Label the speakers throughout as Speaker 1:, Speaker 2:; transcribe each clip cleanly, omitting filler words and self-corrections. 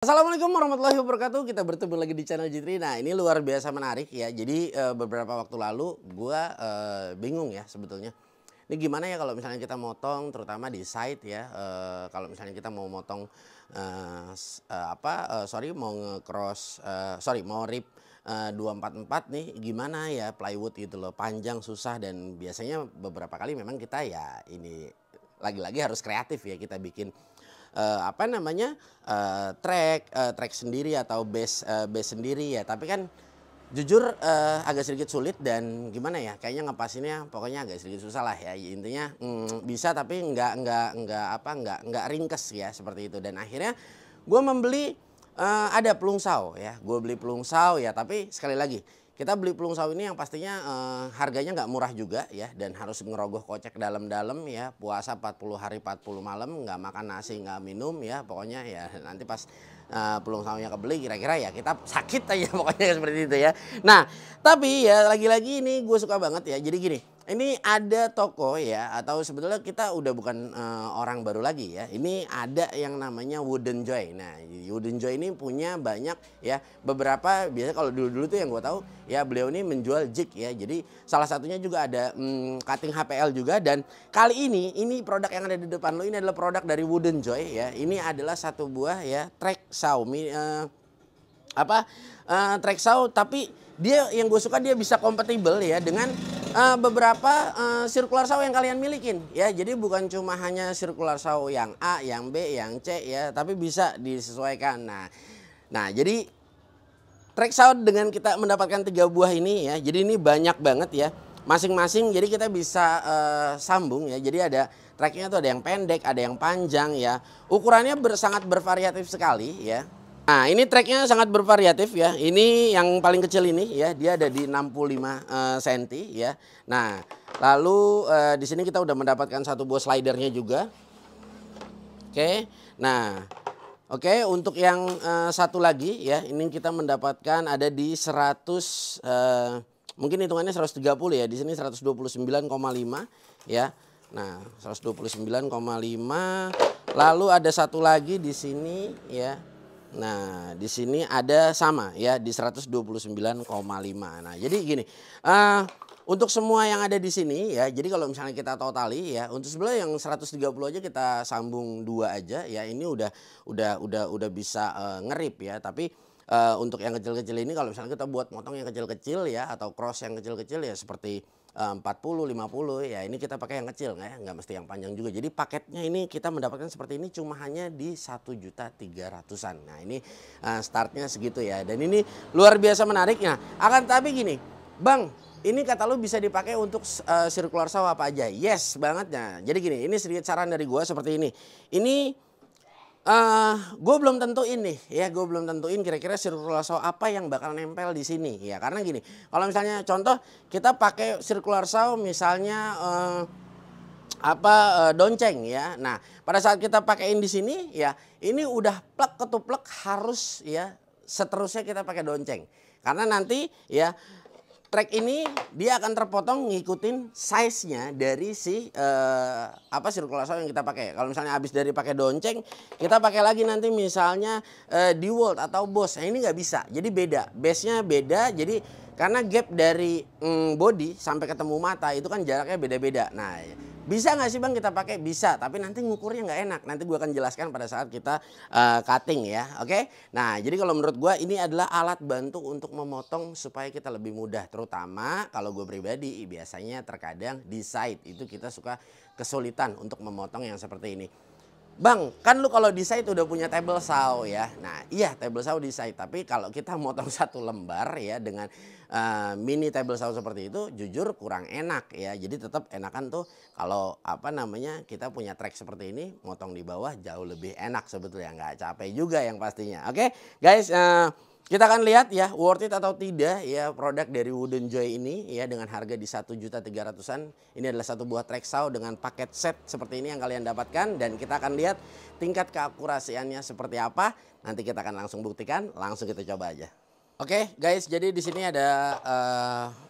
Speaker 1: Assalamualaikum warahmatullahi wabarakatuh. Kita bertemu lagi di channel Jitri. Nah, ini luar biasa menarik ya. Jadi beberapa waktu lalu gua bingung ya sebetulnya. Ini gimana ya kalau misalnya kita motong terutama di side ya. Kalau misalnya kita mau motong mau nge-cross mau rip 244 nih gimana ya plywood gitu loh. Panjang susah dan biasanya beberapa kali memang kita ya ini lagi-lagi harus kreatif ya kita bikin track sendiri atau base sendiri ya. Tapi kan jujur agak sedikit sulit dan gimana ya, kayaknya ngepasinnya pokoknya agak sedikit susah lah ya. Intinya bisa tapi nggak ringkes ya seperti itu. Dan akhirnya gue membeli ada pelungsau ya. Gue beli pelungsau ya, tapi sekali lagi kita beli pelungsau ini yang pastinya harganya nggak murah juga ya, dan harus ngerogoh kocek dalam-dalam ya. Puasa 40 hari 40 malam nggak makan nasi nggak minum ya, pokoknya ya nanti pas pelungsaunya kebeli kira-kira ya kita sakit aja pokoknya seperti itu ya. Nah tapi ya lagi-lagi ini gue suka banget ya. Jadi gini, ini ada toko ya, atau sebetulnya kita udah bukan orang baru lagi ya. Ini ada yang namanya Wooden Joy. Nah, Wooden Joy ini punya banyak ya, beberapa biasanya kalau dulu-dulu tuh yang gue tahu ya beliau ini menjual jig ya. Jadi salah satunya juga ada cutting HPL juga, dan kali ini produk yang ada di depan lo ini adalah produk dari Wooden Joy ya. Ini adalah satu buah ya track saw track saw, tapi dia yang gue suka dia bisa kompatibel ya dengan beberapa circular saw yang kalian milikin ya. Jadi bukan cuma hanya circular saw yang A, yang B, yang C ya, tapi bisa disesuaikan. Nah jadi track saw dengan kita mendapatkan 3 buah ini ya. Jadi ini banyak banget ya. Masing-masing jadi kita bisa sambung ya. Jadi ada tracknya tuh ada yang pendek, ada yang panjang ya. Ukurannya sangat bervariatif sekali ya. Nah ini tracknya sangat bervariatif ya. Ini yang paling kecil ini ya, dia ada di 65 cm ya. Nah lalu di sini kita udah mendapatkan satu buah slidernya juga. Oke, nah oke, untuk yang satu lagi ya, ini kita mendapatkan ada di 100 mungkin hitungannya 130 ya. Di sini 129,5 ya. Nah 129,5. Lalu ada satu lagi di sini ya. Nah, di sini ada sama ya di 129,5. Nah, jadi gini, untuk semua yang ada di sini ya, jadi kalau misalnya kita totali ya, untuk sebelah yang 130 aja kita sambung 2 aja ya, ini udah bisa ngerip ya. Tapi untuk yang kecil-kecil ini kalau misalnya kita buat motong yang kecil-kecil ya, atau cross yang kecil-kecil ya seperti 40, 50 ya, ini kita pakai yang kecil nggak mesti yang panjang juga. Jadi paketnya ini kita mendapatkan seperti ini cuma hanya di 1.300.000-an. Nah ini startnya segitu ya, dan ini luar biasa menariknya. Akan tapi gini, Bang, ini kata lu bisa dipakai untuk circular saw apa aja? Yes banget. Nah jadi gini, ini sedikit saran dari gua seperti ini. Ini gue belum tentuin nih ya, gue belum tentuin kira-kira circular saw apa yang bakal nempel di sini ya. Karena gini, kalau misalnya contoh kita pakai circular saw misalnya donceng ya. Nah pada saat kita pakaiin di sini ya, ini udah plek ketuplek harus ya seterusnya kita pakai donceng. Karena nanti ya track ini dia akan terpotong ngikutin size-nya dari si circular saw yang kita pakai. Kalau misalnya habis dari pakai donceng, kita pakai lagi nanti misalnya DeWalt atau Boss. Nah, ini nggak bisa. Jadi beda, base-nya beda. Jadi karena gap dari body sampai ketemu mata itu kan jaraknya beda-beda. Nah, bisa nggak sih Bang kita pakai? Bisa, tapi nanti ngukurnya nggak enak. Nanti gua akan jelaskan pada saat kita cutting ya, oke? Nah, jadi kalau menurut gua ini adalah alat bantu untuk memotong supaya kita lebih mudah. Terutama kalau gue pribadi biasanya terkadang di side itu kita suka kesulitan untuk memotong yang seperti ini. Bang, kan lu kalau di side udah punya table saw ya. Nah iya table saw di side, tapi kalau kita motong satu lembar ya dengan mini table saw seperti itu jujur kurang enak ya. Jadi tetap enakan tuh kalau kita punya track seperti ini, motong di bawah jauh lebih enak sebetulnya, nggak capek juga yang pastinya. Oke guys, kita akan lihat ya worth it atau tidak ya produk dari Wooden Joy ini ya, dengan harga di 1.300.000-an. Ini adalah satu buah track saw dengan paket set seperti ini yang kalian dapatkan, dan kita akan lihat tingkat keakurasiannya seperti apa. Nanti kita akan langsung buktikan, langsung kita coba aja. Oke guys, jadi di sini ada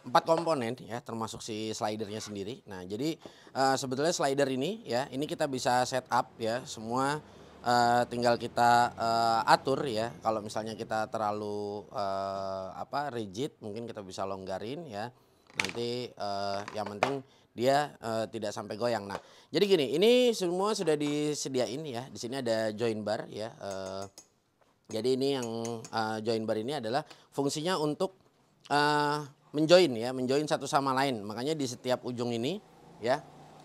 Speaker 1: 4 komponen ya, termasuk si slidernya sendiri. Nah jadi sebetulnya slider ini ya, ini kita bisa set up ya semua tinggal kita atur ya. Kalau misalnya kita terlalu rigid, mungkin kita bisa longgarin ya. Nanti yang penting dia tidak sampai goyang. Nah, jadi gini, ini semua sudah disediain ya. Di sini ada join bar ya. Jadi ini yang join bar ini adalah fungsinya untuk menjoin ya, menjoin satu sama lain. Makanya di setiap ujung ini ya,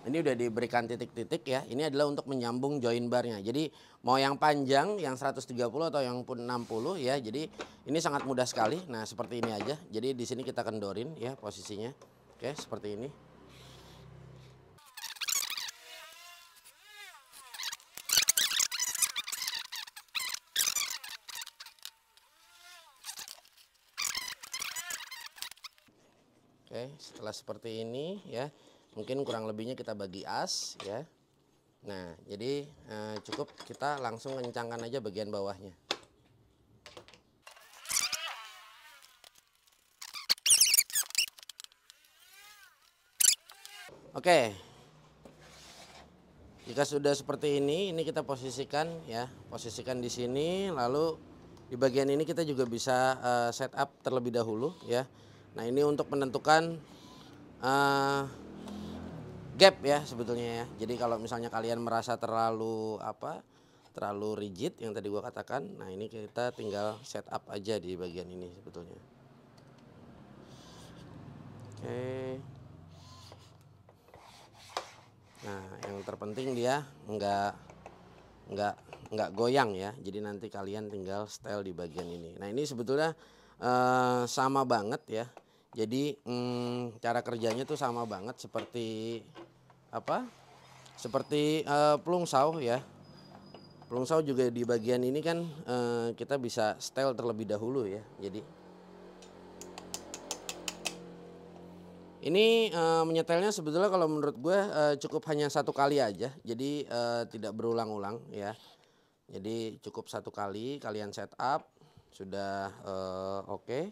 Speaker 1: ini udah diberikan titik-titik ya. Ini adalah untuk menyambung join barnya. Jadi mau yang panjang, yang 130 atau yang pun 60 ya. Jadi ini sangat mudah sekali. Nah, seperti ini aja. Jadi di sini kita kendorin ya posisinya. Oke, seperti ini. Oke, setelah seperti ini ya, mungkin kurang lebihnya kita bagi as ya. Nah, jadi cukup kita langsung kencangkan aja bagian bawahnya. Oke, jika sudah seperti ini kita posisikan ya, posisikan di sini, lalu di bagian ini kita juga bisa setup terlebih dahulu ya. Nah, ini untuk menentukan gap ya sebetulnya ya. Jadi kalau misalnya kalian merasa terlalu rigid yang tadi gua katakan, nah ini kita tinggal setup aja di bagian ini sebetulnya. Oke. Nah, yang terpenting dia nggak goyang ya. Jadi nanti kalian tinggal style di bagian ini. Nah, ini sebetulnya sama banget ya. Jadi cara kerjanya tuh sama banget seperti Seperti plungsau ya. Plungsau juga di bagian ini kan kita bisa style terlebih dahulu ya. Jadi ini menyetelnya sebetulnya kalau menurut gue cukup hanya satu kali aja. Jadi tidak berulang-ulang ya. Jadi cukup satu kali kalian setup sudah oke.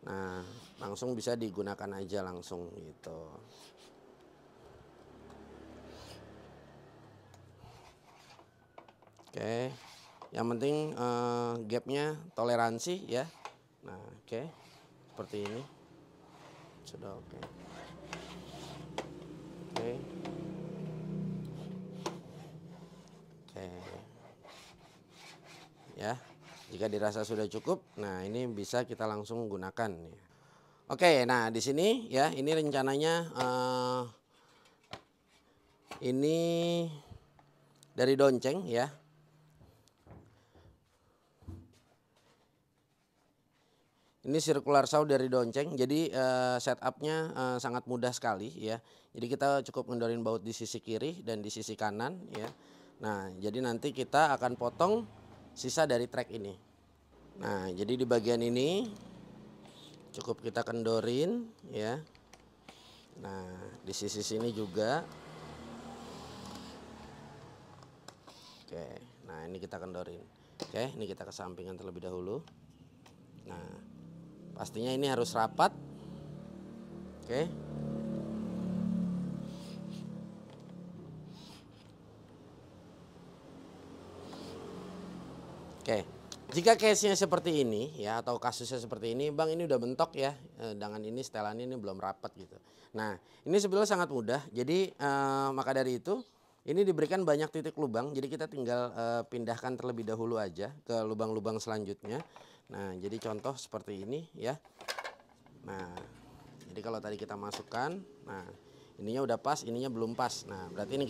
Speaker 1: Nah, langsung bisa digunakan aja langsung gitu. Oke, yang penting gapnya toleransi ya. Nah, oke, seperti ini sudah oke. Oke, oke, ya. Jika dirasa sudah cukup, nah ini bisa kita langsung gunakan. Oke, nah di sini ya, ini rencananya ini dari Donceng ya. Ini circular saw dari Donceng, jadi setupnya sangat mudah sekali ya. Jadi kita cukup ngendorin baut di sisi kiri dan di sisi kanan ya. Nah, jadi nanti kita akan potong sisa dari trek ini. Nah, jadi di bagian ini cukup kita kendorin ya. Nah, di sisi sini juga. Oke, nah ini kita kendorin. Oke, ini kita kesampingkan terlebih dahulu. Nah, pastinya ini harus rapat. Oke. Oke. Jika case-nya seperti ini ya atau kasusnya seperti ini, Bang ini udah bentok ya. Dengan ini setelannya ini belum rapat gitu. Nah, ini sebetulnya sangat mudah. Jadi maka dari itu ini diberikan banyak titik lubang. Jadi kita tinggal pindahkan terlebih dahulu aja ke lubang-lubang selanjutnya. Nah, jadi contoh seperti ini ya. Nah, jadi kalau tadi kita masukkan, nah ininya udah pas, ininya belum pas. Nah, berarti ini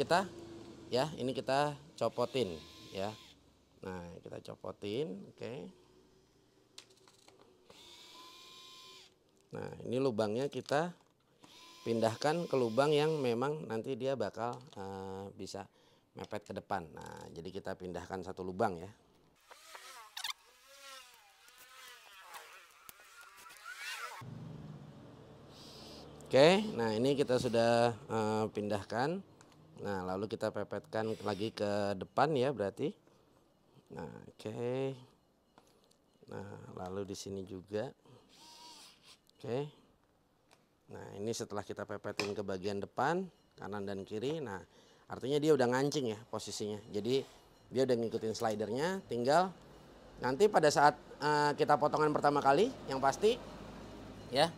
Speaker 1: kita copotin ya. Nah, kita copotin, oke. Nah, ini lubangnya kita pindahkan ke lubang yang memang nanti dia bakal bisa mepet ke depan. Nah, jadi kita pindahkan satu lubang ya. Oke, nah ini kita sudah pindahkan. Nah, lalu kita pepetkan lagi ke depan ya berarti. Nah, oke. Nah, lalu di sini juga. Oke. Nah, ini setelah kita pepetin ke bagian depan, kanan dan kiri. Nah, artinya dia udah ngancing ya posisinya. Jadi Dia udah ngikutin slidernya, tinggal nanti pada saat kita potongan pertama kali, yang pasti ya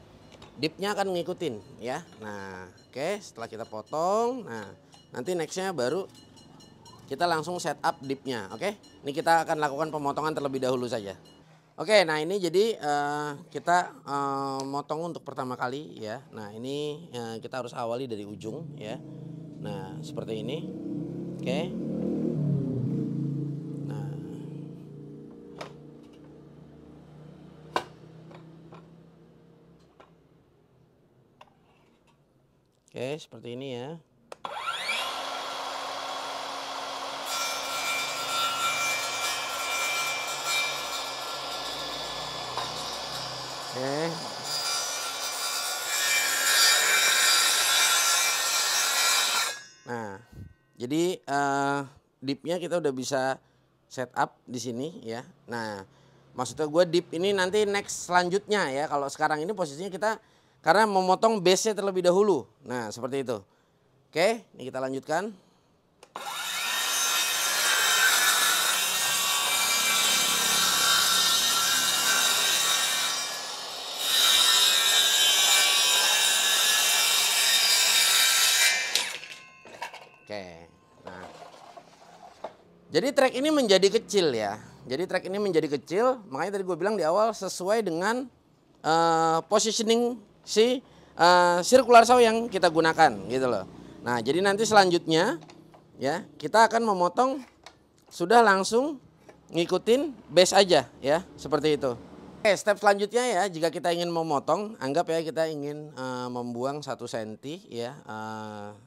Speaker 1: dipnya akan ngikutin ya. Nah, oke, setelah kita potong, nah nanti nextnya baru kita langsung setup dipnya. Oke, ini kita akan lakukan pemotongan terlebih dahulu saja. Oke, nah ini jadi kita motong untuk pertama kali ya. Nah ini kita harus awali dari ujung ya. Nah seperti ini. Oke. Nah, oke seperti ini ya. Oke. Nah, jadi dipnya kita udah bisa setup di sini ya. Nah, maksudnya gue dip ini nanti next selanjutnya ya. Kalau sekarang ini posisinya kita karena memotong base-nya terlebih dahulu. Nah, seperti itu. Oke, ini kita lanjutkan. Oke, nah, jadi track ini menjadi kecil ya. Jadi track ini menjadi kecil, makanya tadi gue bilang di awal sesuai dengan positioning si circular saw yang kita gunakan gitu loh. Nah, jadi nanti selanjutnya ya kita akan memotong sudah langsung ngikutin base aja ya, seperti itu. Oke, step selanjutnya ya, jika kita ingin memotong, anggap ya kita ingin membuang 1 cm ya,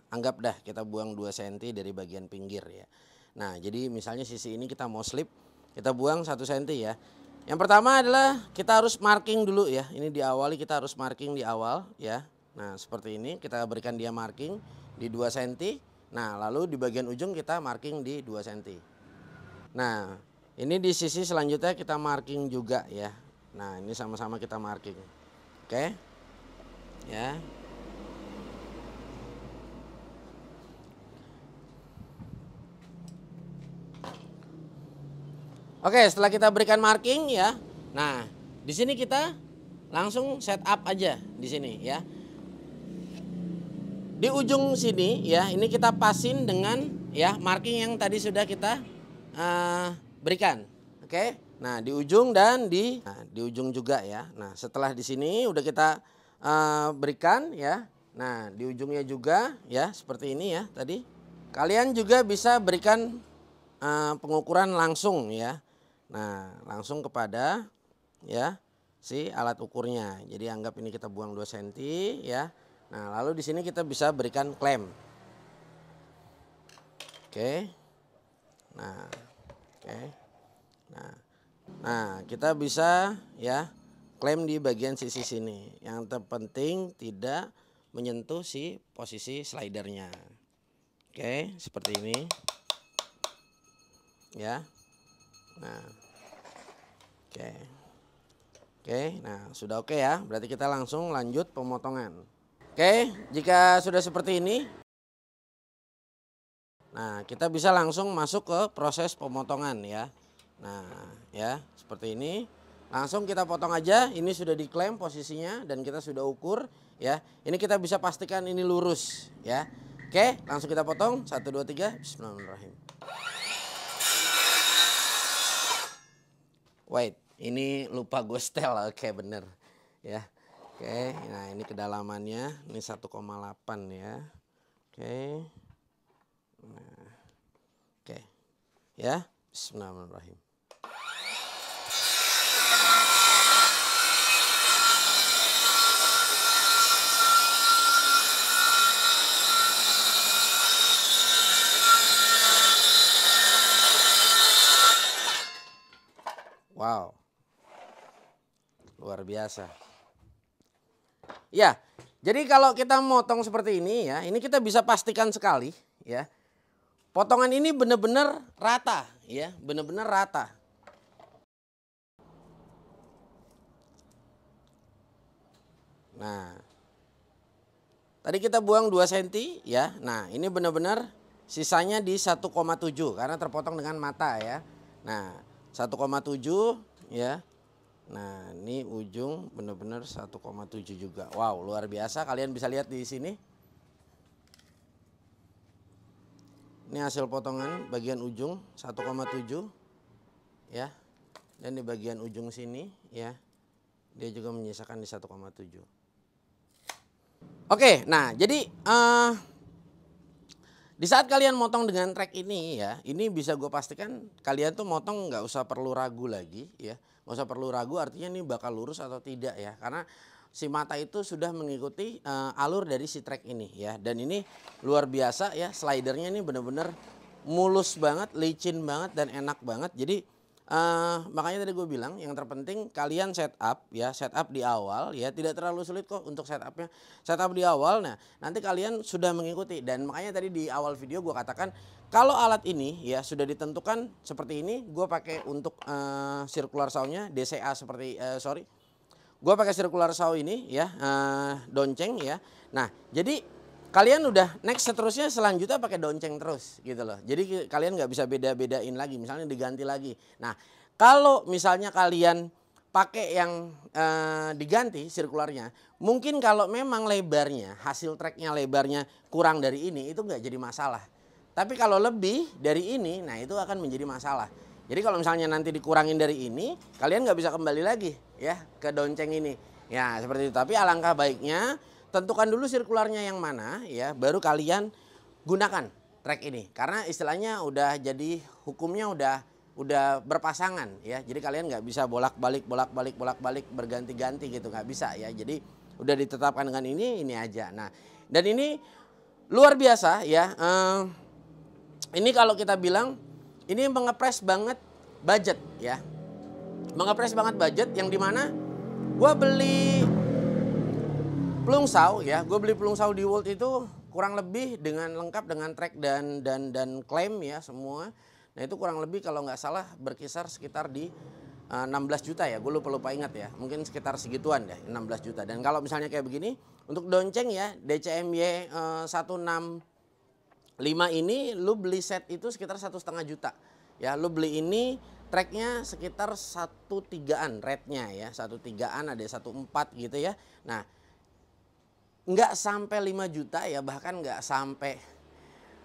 Speaker 1: anggap dah kita buang 2 cm dari bagian pinggir ya. Nah, jadi misalnya sisi ini kita mau slip, kita buang 1 cm ya. Yang pertama adalah kita harus marking dulu ya, ini diawali kita harus marking di awal ya. Nah, seperti ini kita berikan dia marking di 2 cm, nah lalu di bagian ujung kita marking di 2 cm. Nah, ini di sisi selanjutnya kita marking juga ya. Nah, ini sama-sama kita marking. Oke. Ya. Oke, setelah kita berikan marking ya. Nah, di sini kita langsung setup aja di sini ya. Di ujung sini ya, ini kita pasin dengan ya marking yang tadi sudah kita berikan. Oke. Nah, di ujung dan di ujung juga ya. Nah, setelah di sini udah kita berikan ya. Nah, di ujungnya juga ya seperti ini ya tadi. Kalian juga bisa berikan pengukuran langsung ya. Nah, langsung kepada ya si alat ukurnya. Jadi anggap ini kita buang 2 cm ya. Nah, lalu di sini kita bisa berikan klem. Oke. Nah, oke. Nah, kita bisa ya klaim di bagian sisi sini. Yang terpenting tidak menyentuh si posisi slidernya. Oke, seperti ini. Ya. Nah. Oke. Oke, nah sudah oke ya. Berarti kita langsung lanjut pemotongan. Oke, jika sudah seperti ini, nah kita bisa langsung masuk ke proses pemotongan ya. Nah ya seperti ini. Langsung kita potong aja, ini sudah diklaim posisinya dan kita sudah ukur ya. Ini kita bisa pastikan ini lurus ya. Oke, langsung kita potong. 1, 2, 3, bismillahirrahmanirrahim. Wait, ini lupa gue setel. Oke, bener ya. Oke, nah ini kedalamannya, ini 1,8 ya. Oke. Nah, oke ya, bismillahirrahmanirrahim. Wow, luar biasa. Ya, jadi kalau kita motong seperti ini ya, ini kita bisa pastikan sekali ya. Potongan ini benar-benar rata ya, benar-benar rata. Nah, tadi kita buang 2 cm ya. Nah, ini benar-benar sisanya di 1,7 karena terpotong dengan mata ya. Nah 1,7 ya. Nah ini ujung benar-benar 1,7 juga. Wow luar biasa, kalian bisa lihat di sini. Ini hasil potongan bagian ujung 1,7 ya. Dan di bagian ujung sini ya dia juga menyisakan di 1,7. Oke, nah jadi di saat kalian motong dengan trek ini ya, ini bisa gue pastikan kalian tuh motong nggak usah perlu ragu lagi ya. Nggak usah perlu ragu artinya ini bakal lurus atau tidak ya. Karena si mata itu sudah mengikuti alur dari si trek ini ya. Dan ini luar biasa ya, slidernya ini bener-bener mulus banget, licin banget dan enak banget. Jadi makanya tadi gue bilang yang terpenting kalian setup di awal ya, tidak terlalu sulit kok untuk setupnya. Setup di awal, nah nanti kalian sudah mengikuti. Dan makanya tadi di awal video gue katakan kalau alat ini ya sudah ditentukan seperti ini, gue pakai untuk circular saw-nya DCA seperti gue pakai circular saw ini ya, donceng ya. Nah jadi kalian udah next seterusnya selanjutnya pakai donceng terus gitu loh. Jadi kalian nggak bisa beda-bedain lagi, misalnya diganti lagi. Nah kalau misalnya kalian pakai yang diganti sirkularnya, mungkin kalau memang lebarnya, hasil treknya lebarnya kurang dari ini, itu nggak jadi masalah. Tapi kalau lebih dari ini, nah itu akan menjadi masalah. Jadi kalau misalnya nanti dikurangin dari ini, kalian nggak bisa kembali lagi ya ke donceng ini. Ya seperti itu. Tapi alangkah baiknya tentukan dulu sirkularnya yang mana ya, baru kalian gunakan trek ini. Karena istilahnya udah jadi hukumnya udah berpasangan ya. Jadi kalian nggak bisa bolak-balik berganti-ganti gitu, nggak bisa ya. Jadi udah ditetapkan dengan ini aja. Nah dan ini luar biasa ya. Ini kalau kita bilang ini mengepres banget budget ya. Mengepres banget budget yang dimana gue beli pelung saw ya, gue beli pelung saw di World itu kurang lebih dengan lengkap dengan trek dan klaim ya semua. Nah itu kurang lebih kalau nggak salah berkisar sekitar di 16 juta ya, gue lupa ingat ya, mungkin sekitar segituan deh 16 juta. Dan kalau misalnya kayak begini untuk donceng ya DCMY 165 ini lu beli set itu sekitar 1,5 juta ya. Lu beli ini treknya sekitar 1,3an rate-nya ya, 1,3an ada 1,4 gitu ya. Nah nggak sampai 5 juta ya, bahkan nggak sampai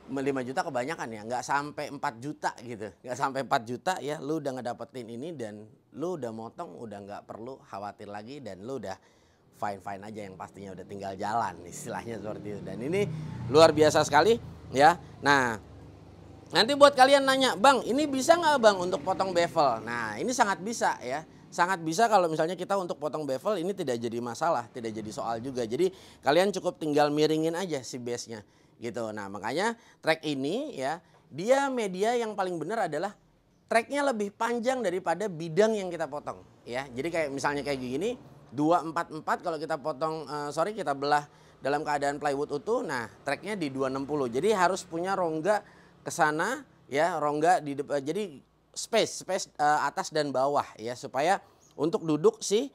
Speaker 1: 5 juta kebanyakan ya, nggak sampai 4 juta gitu, nggak sampai 4 juta ya, lu udah ngedapetin ini dan lu udah motong, udah nggak perlu khawatir lagi dan lu udah fine aja, yang pastinya udah tinggal jalan istilahnya seperti itu. Dan ini luar biasa sekali ya. Nah nanti buat kalian nanya, bang ini bisa nggak bang untuk potong bevel? Nah ini sangat bisa ya. Sangat bisa kalau misalnya kita untuk potong bevel ini tidak jadi masalah, tidak jadi soal juga. Jadi kalian cukup tinggal miringin aja si base-nya gitu. Nah makanya trek ini ya, dia media yang paling benar adalah treknya lebih panjang daripada bidang yang kita potong ya. Jadi kayak misalnya kayak gini 244 kalau kita potong, kita belah dalam keadaan plywood utuh, nah treknya di 260. Jadi harus punya rongga ke sana ya, rongga di depan. Jadi space atas dan bawah ya, supaya untuk duduk si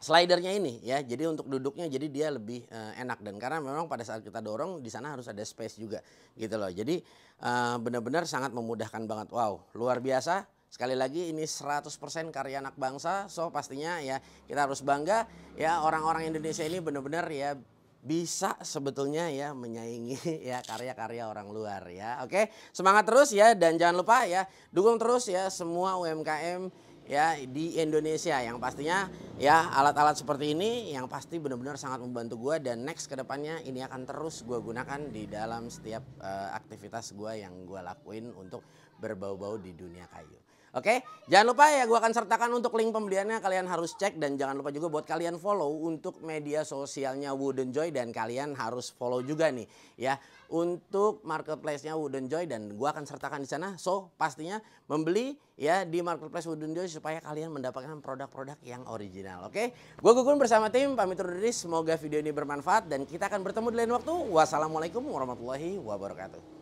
Speaker 1: slidernya ini ya. Jadi untuk duduknya jadi dia lebih enak, dan karena memang pada saat kita dorong di sana harus ada space juga gitu loh. Jadi benar-benar sangat memudahkan banget. Wow, luar biasa. Sekali lagi ini 100% karya anak bangsa. So pastinya ya kita harus bangga ya, orang-orang Indonesia ini benar-benar ya bisa sebetulnya ya menyaingi ya karya-karya orang luar ya. Oke, semangat terus ya, dan jangan lupa ya dukung terus ya semua UMKM ya di Indonesia, yang pastinya ya alat-alat seperti ini yang pasti benar-benar sangat membantu gue, dan next kedepannya ini akan terus gue gunakan di dalam setiap aktivitas gue yang gue lakuin untuk berbau-bau di dunia kayu. Oke, jangan lupa ya gue akan sertakan untuk link pembeliannya, kalian harus cek, dan jangan lupa juga buat kalian follow untuk media sosialnya Wooden Joy, dan kalian harus follow juga nih ya untuk marketplace-nya Wooden Joy, dan gue akan sertakan di sana. So pastinya membeli ya di marketplace Wooden Joy supaya kalian mendapatkan produk-produk yang original. Oke, gue Gugun bersama tim pamit undur diri, semoga video ini bermanfaat dan kita akan bertemu di lain waktu. Wassalamualaikum warahmatullahi wabarakatuh.